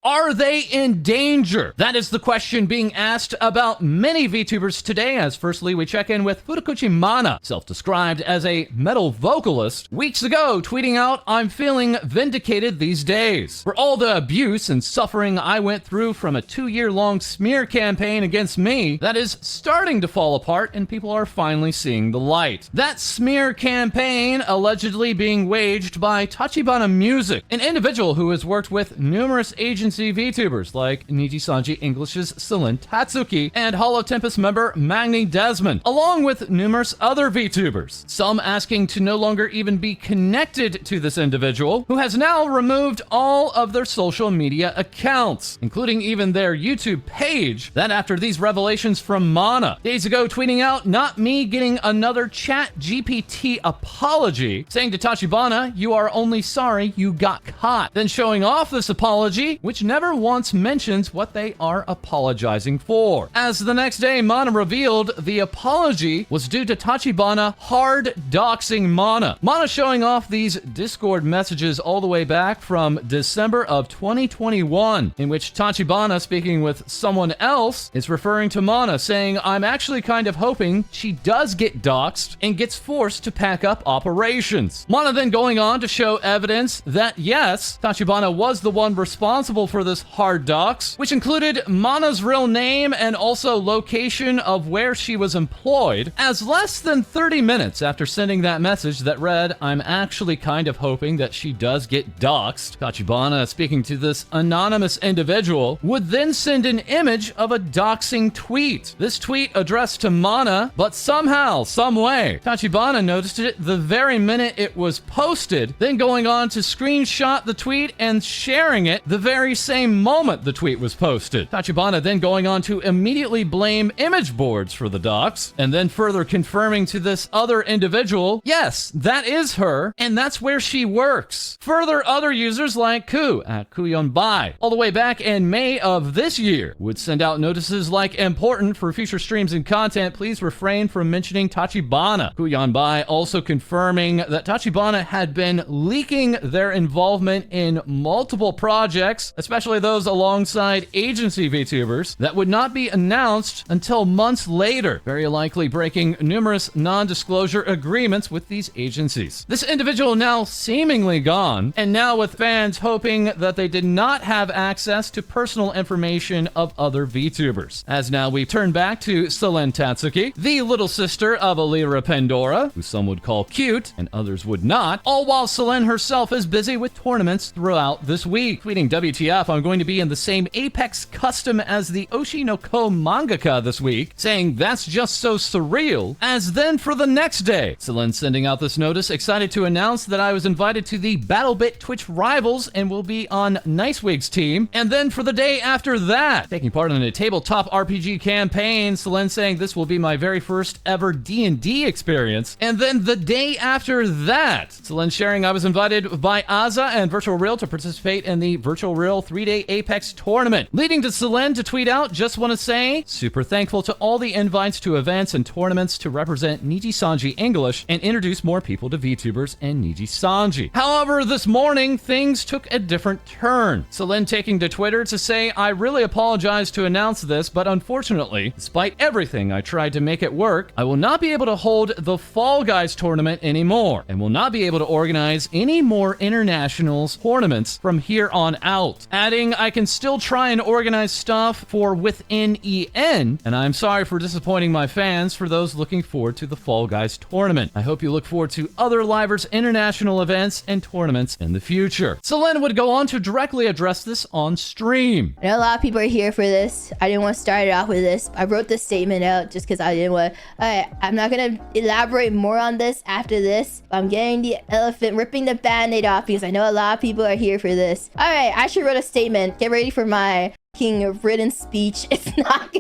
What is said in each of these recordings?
Are they in danger? That is the question being asked about many VTubers today, as firstly we check in with Furukuchi Mana, self-described as a metal vocalist, weeks ago tweeting out, "I'm feeling vindicated these days. For all the abuse and suffering I went through from a 2-year-long smear campaign against me, that is starting to fall apart and people are finally seeing the light." That smear campaign allegedly being waged by Tachibana Music, an individual who has worked with numerous agency VTubers like Nijisanji English's Selen Tatsuki and Holo Tempest member Magni Desmond, along with numerous other VTubers. Some asking to no longer even be connected to this individual, who has now removed all of their social media accounts, including even their YouTube page. That after these revelations from Mana, days ago tweeting out, "Not me getting another chat GPT apology," saying to Tachibana, "You are only sorry you got caught." Then showing off this apology, which never once mentions what they are apologizing for. As the next day, Mana revealed the apology was due to Tachibana hard doxing Mana. Mana showing off these Discord messages all the way back from December of 2021, in which Tachibana, speaking with someone else, is referring to Mana, saying, "I'm actually kind of hoping she does get doxed and gets forced to pack up operations." Mana then going on to show evidence that yes, Tachibana was the one responsible for this hard dox, which included Mana's real name and also location of where she was employed, as less than 30 minutes after sending that message that read, "I'm actually kind of hoping that she does get doxed," Tachibana, speaking to this anonymous individual, would then send an image of a doxing tweet. This tweet addressed to Mana, but somehow, some way, Tachibana noticed it the very minute it was posted, then going on to screenshot the tweet and sharing it the very same moment the tweet was posted. Tachibana then going on to immediately blame image boards for the dox, and then further confirming to this other individual, yes, that is her, and that's where she works. Further, other users like Ku at Kuyonbai, all the way back in May of this year, would send out notices like, "Important for future streams and content, please refrain from mentioning Tachibana." Kuyonbai also confirming that Tachibana had been leaking their involvement in multiple projects, especially those alongside agency VTubers, that would not be announced until months later, very likely breaking numerous non-disclosure agreements with these agencies. This individual now seemingly gone, and now with fans hoping that they did not have access to personal information of other VTubers. As now we turn back to Selen Tatsuki, the little sister of Alira Pandora, who some would call cute and others would not, all while Selen herself is busy with tournaments throughout this week. Tweeting, "WTF, I'm going to be in the same Apex custom as the Oshi no Ko mangaka this week," saying that's just so surreal. As then for the next day, Selen sending out this notice, "Excited to announce that I was invited to the BattleBit Twitch Rivals and will be on Nicewig's team." And then for the day after that, taking part in a tabletop RPG campaign, Selen saying this will be my very first ever D&D experience. And then the day after that, Selen sharing, "I was invited by Aza and Virtual Real to participate in the Virtual Real 3-day Apex tournament," leading to Selen to tweet out, "Just want to say, super thankful to all the invites to events and tournaments to represent Nijisanji English and introduce more people to VTubers and Nijisanji." However, this morning, things took a different turn. Selen taking to Twitter to say, "I really apologize to announce this, but unfortunately, despite everything I tried to make it work, I will not be able to hold the Fall Guys tournament anymore, and will not be able to organize any more internationals tournaments from here on out." Adding, "I can still try and organize stuff for within EN, and I'm sorry for disappointing my fans for those looking forward to the Fall Guys tournament. I hope you look forward to other Livers international events and tournaments in the future." Selen would go on to directly address this on stream. "I know a lot of people are here for this. I didn't want to start it off with this. I wrote this statement out just because I didn't want to. I'm not going to elaborate more on this after this. I'm getting the elephant, ripping the band-aid off because I know a lot of people are here for this. Alright, I should write a statement. Get ready for my fucking written speech. It's not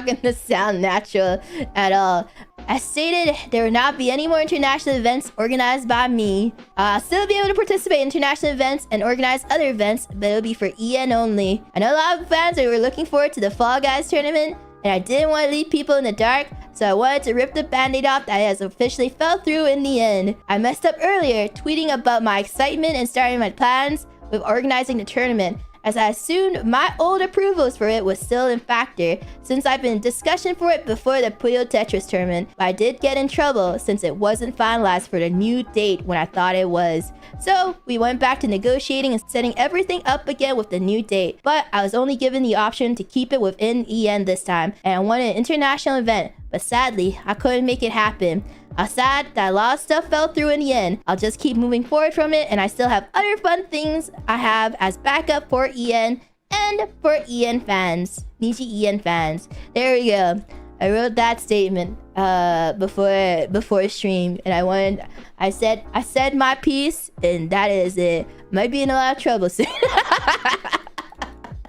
gonna sound natural at all. As stated, there will not be any more international events organized by me. I'll still be able to participate in international events and organize other events, but it'll be for EN only. I know a lot of fans were looking forward to the Fall Guys tournament, and I didn't want to leave people in the dark, so I wanted to rip the band-aid off that has officially fell through in the end. I messed up earlier, tweeting about my excitement and starting my plans with organizing the tournament, as I assumed my old approvals for it was still in factor since I've been in discussion for it before the Puyo Tetris tournament, but I did get in trouble since it wasn't finalized for the new date when I thought it was. So we went back to negotiating and setting everything up again with the new date, but I was only given the option to keep it within EN this time, and I wanted an international event, but sadly I couldn't make it happen. I'm sad that a lot of stuff fell through in the end. I'll just keep moving forward from it, and I still have other fun things I have as backup for EN and for EN fans. Niji EN fans. There we go. I wrote that statement before stream, and I said my piece, and that is it. Might be in a lot of trouble soon.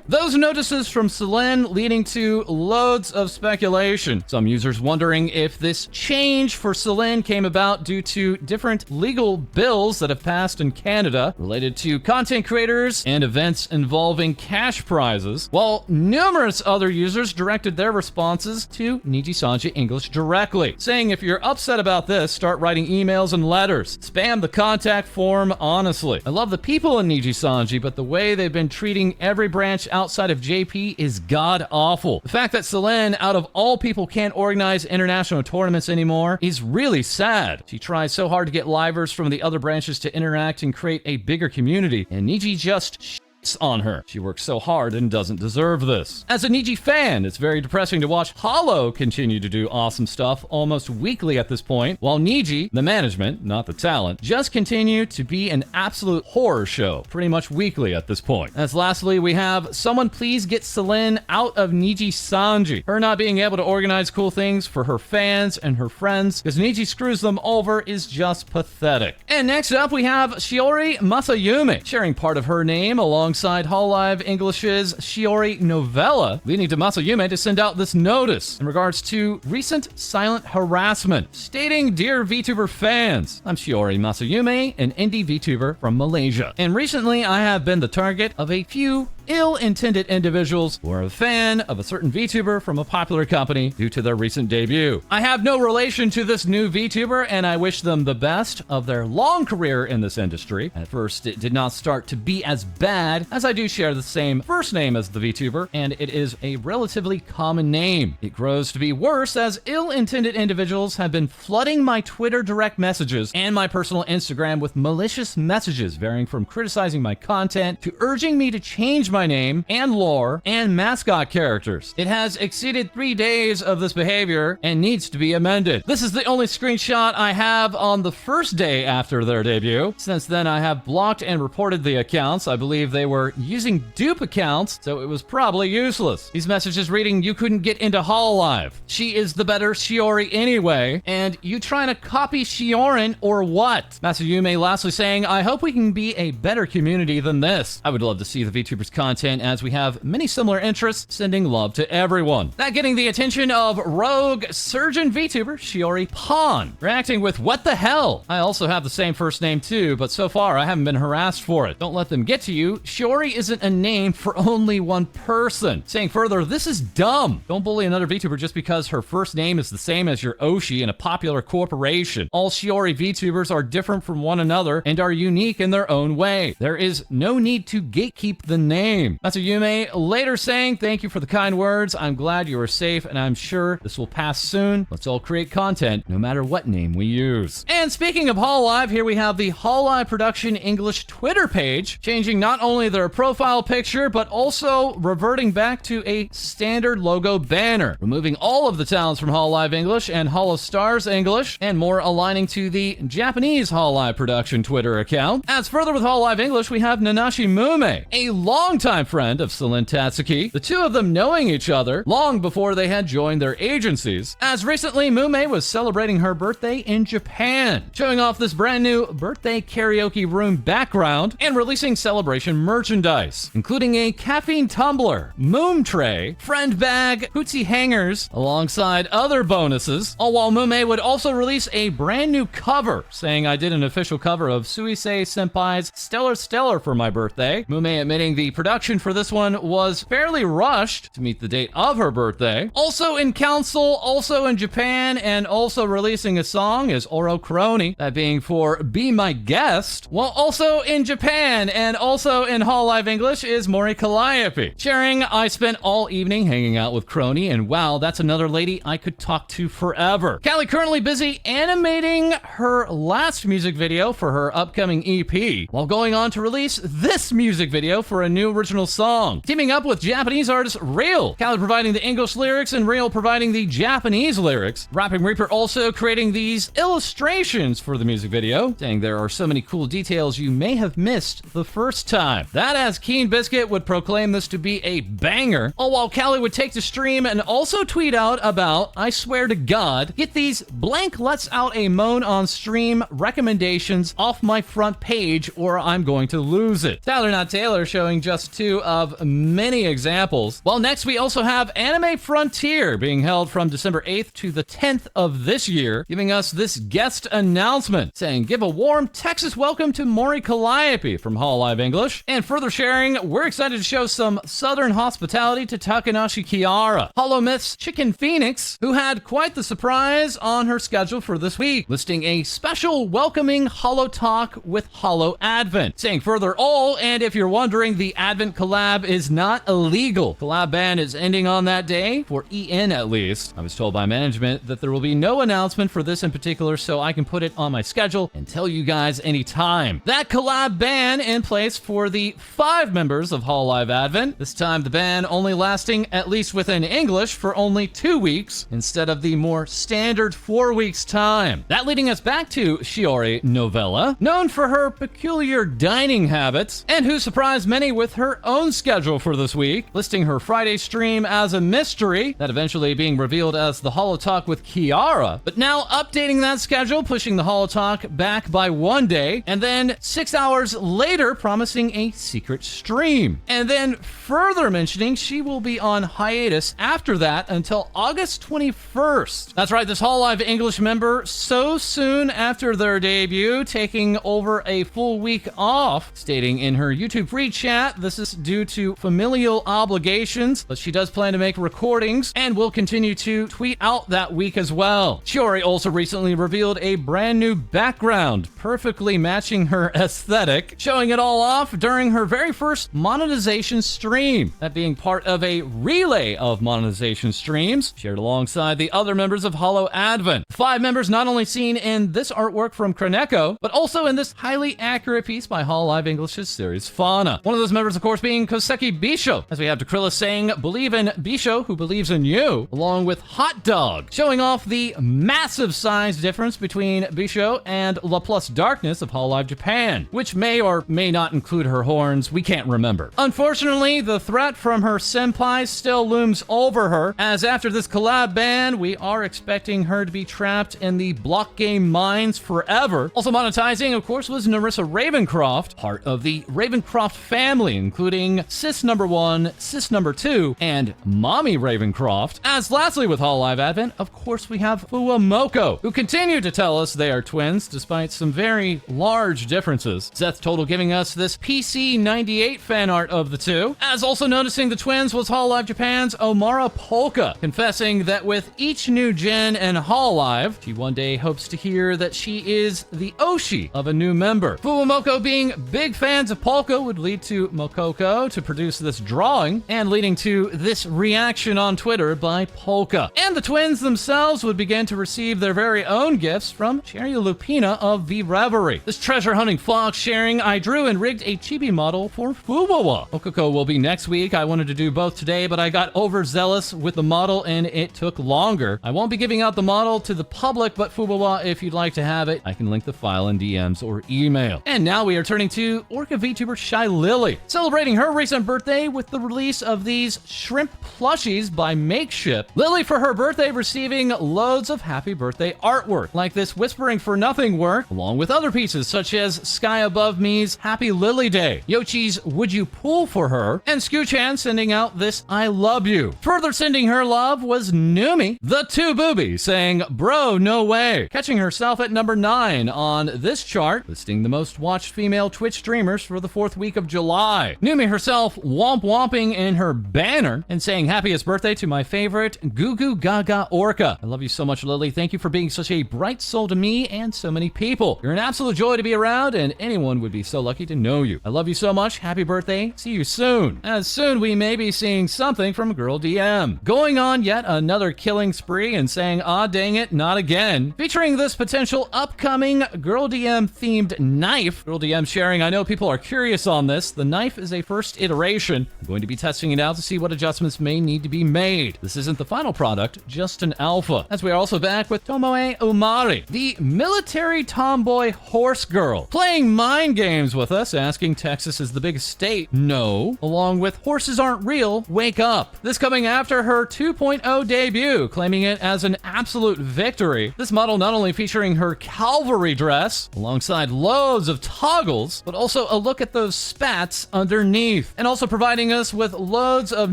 Those notices from Selen leading to loads of speculation. Some users wondering if this change for Selen came about due to different legal bills that have passed in Canada related to content creators and events involving cash prizes, while numerous other users directed their responses to Nijisanji English directly, saying if you're upset about this, start writing emails and letters. Spam the contact form honestly. I love the people in Nijisanji, but the way they've been treating every branch outside of JP is god-awful. The fact that Selen, out of all people, can't organize international tournaments anymore is really sad. She tries so hard to get livers from the other branches to interact and create a bigger community, and Niji just on her. She works so hard and doesn't deserve this. As a Niji fan, it's very depressing to watch Holo continue to do awesome stuff almost weekly at this point, while Niji, the management, not the talent, just continue to be an absolute horror show pretty much weekly at this point. As lastly, we have someone please get Selen out of Nijisanji. Her not being able to organize cool things for her fans and her friends because Niji screws them over is just pathetic. And next up, we have Shiori Masayume, sharing part of her name alongside Hololive English's Shiori Novella, leading to Masayume to send out this notice in regards to recent silent harassment, stating, "Dear VTuber fans, I'm Shiori Masayume, an indie VTuber from Malaysia, and recently I have been the target of a few ill-intended individuals who are a fan of a certain VTuber from a popular company due to their recent debut. I have no relation to this new VTuber, and I wish them the best of their long career in this industry. At first, it did not start to be as bad, as I do share the same first name as the VTuber, and it is a relatively common name. It grows to be worse as ill-intended individuals have been flooding my Twitter direct messages and my personal Instagram with malicious messages varying from criticizing my content to urging me to change my name and lore and mascot characters. It has exceeded 3 days of this behavior and needs to be amended. This is the only screenshot I have on the first day after their debut. Since then, I have blocked and reported the accounts. I believe they were using dupe accounts, so it was probably useless. These messages reading, "You couldn't get into Hololive. She is the better Shiori anyway, and you trying to copy Shiorin or what?" Masayume lastly saying, "I hope we can be a better community than this. I would love to see the VTubers content as we have many similar interests, sending love to everyone." That getting the attention of rogue surgeon VTuber Shiori Pawn, reacting with, "What the hell? I also have the same first name too, but so far I haven't been harassed for it. Don't let them get to you. Shiori isn't a name for only one person." Saying further, "This is dumb. Don't bully another VTuber just because her first name is the same as your Oshi in a popular corporation. All Shiori VTubers are different from one another and are unique in their own way. There is no need to gatekeep the name." Masayume later saying, "Thank you for the kind words. I'm glad you are safe, and I'm sure this will pass soon. Let's all create content, no matter what name we use." And speaking of Hololive, here we have the Hololive Production English Twitter page, changing not only their profile picture, but also reverting back to a standard logo banner, removing all of the talents from Hololive English and Holostars English, and more aligning to the Japanese Hololive Production Twitter account. As further with Hololive English, we have Nanashi Mumei, a longtime friend of Selen Tatsuki, the two of them knowing each other long before they had joined their agencies, as recently Mumei was celebrating her birthday in Japan, showing off this brand new birthday karaoke room background and releasing celebration merchandise, including a caffeine tumbler, moon tray, friend bag, hootsie hangers, alongside other bonuses, all while Mumei would also release a brand new cover, saying, "I did an official cover of Suisei Senpai's Stellar Stellar for my birthday." Mumei admitting the production production for this one was fairly rushed to meet the date of her birthday. Also in council, also in Japan, and also releasing a song is Ouro Kronii, that being for Be My Guest, while also in Japan and also in Hall Live English is Mori Calliope. Sharing, I spent all evening hanging out with Kronii, and wow, that's another lady I could talk to forever. Callie currently busy animating her last music video for her upcoming EP, while going on to release this music video for a new original song, teaming up with Japanese artist Reol. Callie providing the English lyrics and Reol providing the Japanese lyrics. Rapping Reaper also creating these illustrations for the music video, saying there are so many cool details you may have missed the first time. That as Keen Biscuit would proclaim this to be a banger, all while Callie would take to stream and also tweet out about, I swear to God, get these blank lets out a moan on stream recommendations off my front page or I'm going to lose it. Tyler Not Taylor showing just two of many examples. Well, next we also have Anime Frontier being held from December 8th to the 10th of this year, giving us this guest announcement saying, give a warm Texas welcome to Mori Calliope from Hall Live English. And further sharing, we're excited to show some southern hospitality to Takanashi Kiara, Holo Myth's Chicken Phoenix, who had quite the surprise on her schedule for this week, listing a special welcoming Holo talk with Holo Advent, saying further all, and if you're wondering, the Advent collab is not illegal. Collab ban is ending on that day, for EN at least. I was told by management that there will be no announcement for this in particular, so I can put it on my schedule and tell you guys anytime. That collab ban in place for the 5 members of Hall Live Advent. This time the ban only lasting, at least within English, for only 2 weeks instead of the more standard 4 weeks time. That leading us back to Shiori Novella, known for her peculiar dining habits, and who surprised many with her own schedule for this week, listing her Friday stream as a mystery, that eventually being revealed as the Holo Talk with Kiara, but now updating that schedule, pushing the Holo Talk back by 1 day, and then 6 hours later promising a secret stream, and then further mentioning she will be on hiatus after that until August 21st. That's right, this Hall Live English member so soon after their debut, taking over a full week off, stating in her YouTube free chat this is due to familial obligations, but she does plan to make recordings and will continue to tweet out that week as well. Shiori also recently revealed a brand new background, perfectly matching her aesthetic, showing it all off during her very first monetization stream, that being part of a relay of monetization streams shared alongside the other members of Holo Advent. 5 members not only seen in this artwork from Kronii, but also in this highly accurate piece by Hall Live English's series Fauna. One of those members, of course, being Koseki Bijou, as we have Decrylla saying, believe in Bijou who believes in you, along with Hot Dog, showing off the massive size difference between Bijou and La Plus Darkness of Hall Live Japan, which may or may not include her horns, we can't remember. Unfortunately, the threat from her senpai still looms over her, as after this collab ban, we are expecting her to be trapped in the block game mines forever. Also monetizing, of course, was Nerissa Ravencroft, part of the Ravencroft family, including sis number 1, sis number 2, and mommy Ravencroft. As lastly with Hall Live Advent, of course, we have FUWAMOCO, who continue to tell us they are twins despite some very large differences. Seth Total giving us this PC98 fan art of the two, as also noticing the twins was Hall Live Japan's Omaru Polka, confessing that with each new gen and Hall Live, she one day hopes to hear that she is the Oshi of a new member. FUWAMOCO being big fans of Polka would lead to Mokoko to produce this drawing, and leading to this reaction on Twitter by Polka. And the twins themselves would begin to receive their very own gifts from Cheri Lupina of The Reverie. This treasure hunting fox sharing, I drew and rigged a chibi model for FUWAWA. Mokoko will be next week. I wanted to do both today, but I got overzealous with the model and it took longer. I won't be giving out the model to the public, but FUWAWA, if you'd like to have it, I can link the file in DMs or email. And now we are turning to Orca VTuber Shylily, celebrating her recent birthday with the release of these shrimp plushies by Makeship. Lily, for her birthday, receiving loads of happy birthday artwork, like this Whispering for Nothing work, along with other pieces such as Sky Above Me's Happy Lily Day, Yochi's Would You Pull for Her, and Scooch-chan sending out this I Love You. Further sending her love was Numi, the 2 booby, saying, bro, no way, catching herself at number 9 on this chart, listing the most watched female Twitch streamers for the 4th week of July. Numi herself womp-womping in her banner and saying happiest birthday to my favorite Goo Goo Gaga Orca. I love you so much, Lily. Thank you for being such a bright soul to me and so many people. You're an absolute joy to be around, and anyone would be so lucky to know you. I love you so much. Happy birthday. See you soon. As soon we may be seeing something from Girl DM. Going on yet another killing spree and saying, ah, dang it, not again. Featuring this potential upcoming Girl DM themed knife. Girl DM sharing, I know people are curious on this. The knife is a first iteration. I'm going to be testing it out to see what adjustments may need to be made. This isn't the final product, just an alpha. As we are also back with Tomoe Umari, the military tomboy horse girl, playing mind games with us, asking Texas is the biggest state. No. Along with horses aren't real, wake up. This coming after her 2.0 debut, claiming it as an absolute victory. This model not only featuring her cavalry dress, alongside loads of toggles, but also a look at those spats underneath. And also providing us with loads of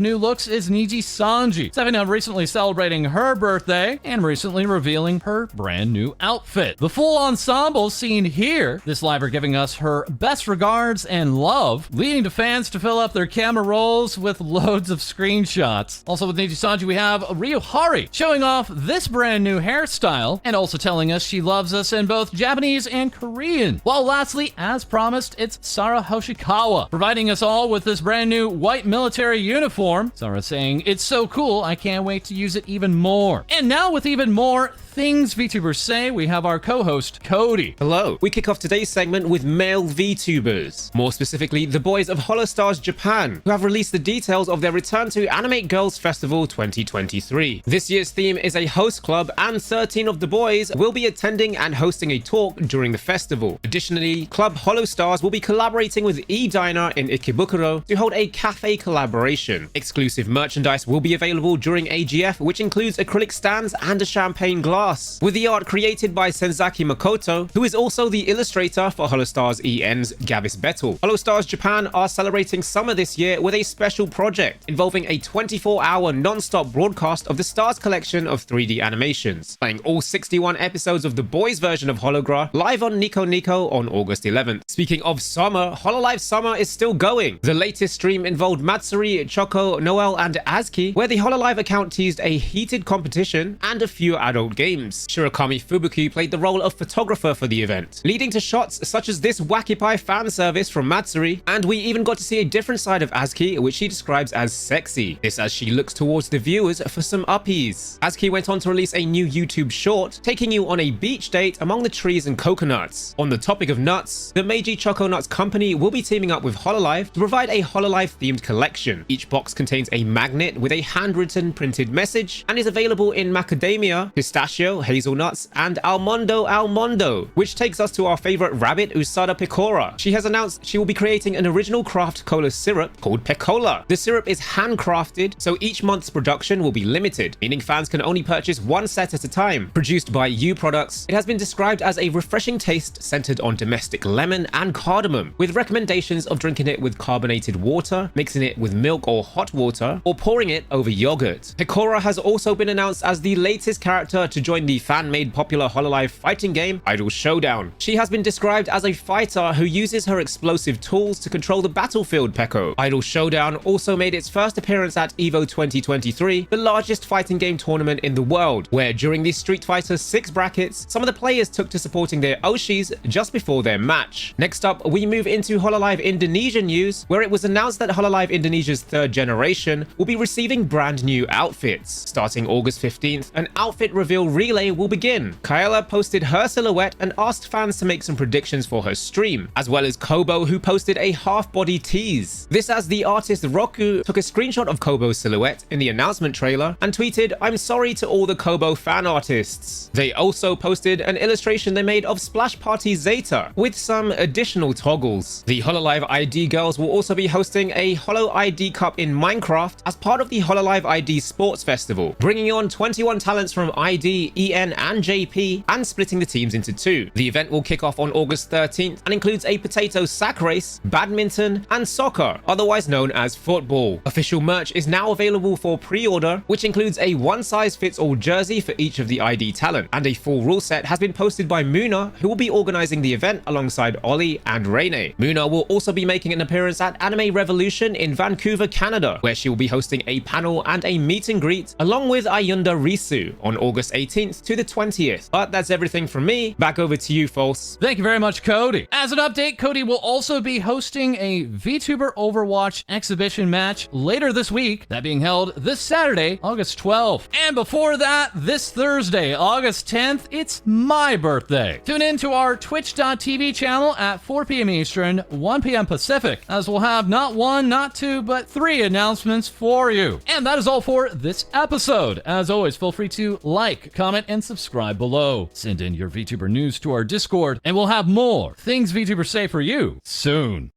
new looks is Nijisanji, stepping up recently celebrating her birthday and recently revealing her brand new outfit. The full ensemble seen here, this liver giving us her best regards and love, leading to fans to fill up their camera rolls with loads of screenshots. Also with Nijisanji, we have Ryohari showing off this brand new hairstyle and also telling us she loves us in both Japanese and Korean. While lastly, as promised, it's Sara Hoshikawa, providing us all with this brand new white military uniform. Sara saying, it's so cool, I can't wait to use it even more. And now with even more things VTubers say, we have our co-host, Co-Dee. Hello. We kick off today's segment with male VTubers. More specifically, the boys of Holostars Japan, who have released the details of their return to Animate Girls Festival 2023. This year's theme is a host club, and 13 of the boys will be attending and hosting a talk during the festival. Additionally, Club Holostars will be collaborating with E-Diner in Ikebukuro to hold a cafe collaboration. Exclusive merchandise will be available during AGF, which includes acrylic stands and a champagne glass, with the art created by Senzaki Makoto, who is also the illustrator for Holostars EN's Gavis Battle. Holostars Japan are celebrating summer this year with a special project involving a 24-hour non-stop broadcast of the Stars collection of 3D animations, playing all 61 episodes of the boys version of Hologra live on Nico Nico on August 11th. Speaking of summer, Hololive Summer is still going. The latest stream involved Matsuri, Choco, Noel, and Azuki, where the Hololive account teased a heated competition and a few adult games. Shirakami Fubuki played the role of photographer for the event, leading to shots such as this wacky pie fan service from Matsuri, and we even got to see a different side of Azuki, which she describes as sexy. This as she looks towards the viewers for some uppies. Azuki went on to release a new YouTube short, taking you on a beach date among the trees and coconuts. On the topic of nuts, the Meiji Choco Nuts company will be teaming up with Hololive to provide a Hololive themed collection. Each box contains a magnet with a handwritten printed message and is available in macadamia, pistachio, hazelnuts, and almondo, which takes us to our favorite rabbit, Usada Pecora. She has announced she will be creating an original craft cola syrup called Pecola. The syrup is handcrafted, so each month's production will be limited, meaning fans can only purchase one set at a time. Produced by U Products, it has been described as a refreshing taste centered on domestic lemon and cardamom, with recommendations of drinking it with carbonated water, mixing it with milk or hot water, or pouring it over yogurt. Pecora has also been announced as the latest character to join the fan-made popular Hololive fighting game, Idol Showdown. She has been described as a fighter who uses her explosive tools to control the battlefield, Peko. Idol Showdown also made its first appearance at EVO 2023, the largest fighting game tournament in the world, where during the Street Fighter 6 brackets, some of the players took to supporting their Oshis just before their match. Next up, we move into Hololive Indonesia news, where it was announced that Hololive Indonesia's third generation will be receiving brand new outfits. Starting August 15th, an outfit reveal relay will begin. Kiara posted her silhouette and asked fans to make some predictions for her stream, as well as Kobo, who posted a half-body tease. This as the artist Roku took a screenshot of Kobo's silhouette in the announcement trailer and tweeted, "I'm sorry to all the Kobo fan artists." They also posted an illustration they made of Splash Party Zeta with some additional toggles. The Hololive ID girls will also be hosting a Holo ID Cup in Minecraft as part of the Hololive ID Sports Festival, bringing on 21 talents from ID, EN, and JP, and splitting the teams into two. The event will kick off on August 13th and includes a potato sack race, badminton, and soccer, otherwise known as football. Official merch is now available for pre-order, which includes a one-size-fits-all jersey for each of the ID talent, and a full rule set has been posted by Muna, who will be organizing the event alongside Ollie and Rene. Muna will also be making an appearance at Anime Revolution in Vancouver, Canada, where she will be hosting a panel and a meet and greet along with Ayunda Risu on August 18th to the 20th. But that's everything from me. Back over to you, False. Thank you very much, Co-Dee. As an update, Co-Dee will also be hosting a VTuber Overwatch exhibition match later this week, that being held this Saturday, August 12th. And before that, this Thursday, August 10th, it's my birthday. Tune in to our twitch.tv channel at 4 p.m. Eastern, 1 p.m. Pacific, as we'll have not one, not two, but 3 announcements for you. And that is all for this episode. As always, feel free to like, comment, and subscribe below. Send in your VTuber news to our Discord, and we'll have more things VTubers say for you soon.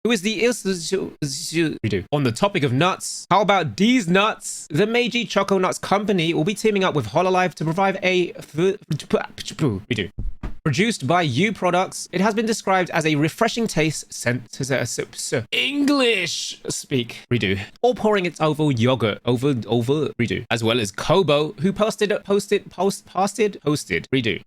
Who is the on the topic of nuts? How about these nuts? The Meiji Choco Nuts Company will be teaming up with Hololive to provide a produced by U Products. It has been described as a refreshing taste English speak redo, or pouring it over yogurt over redo, as well as Kobo, who posted redo.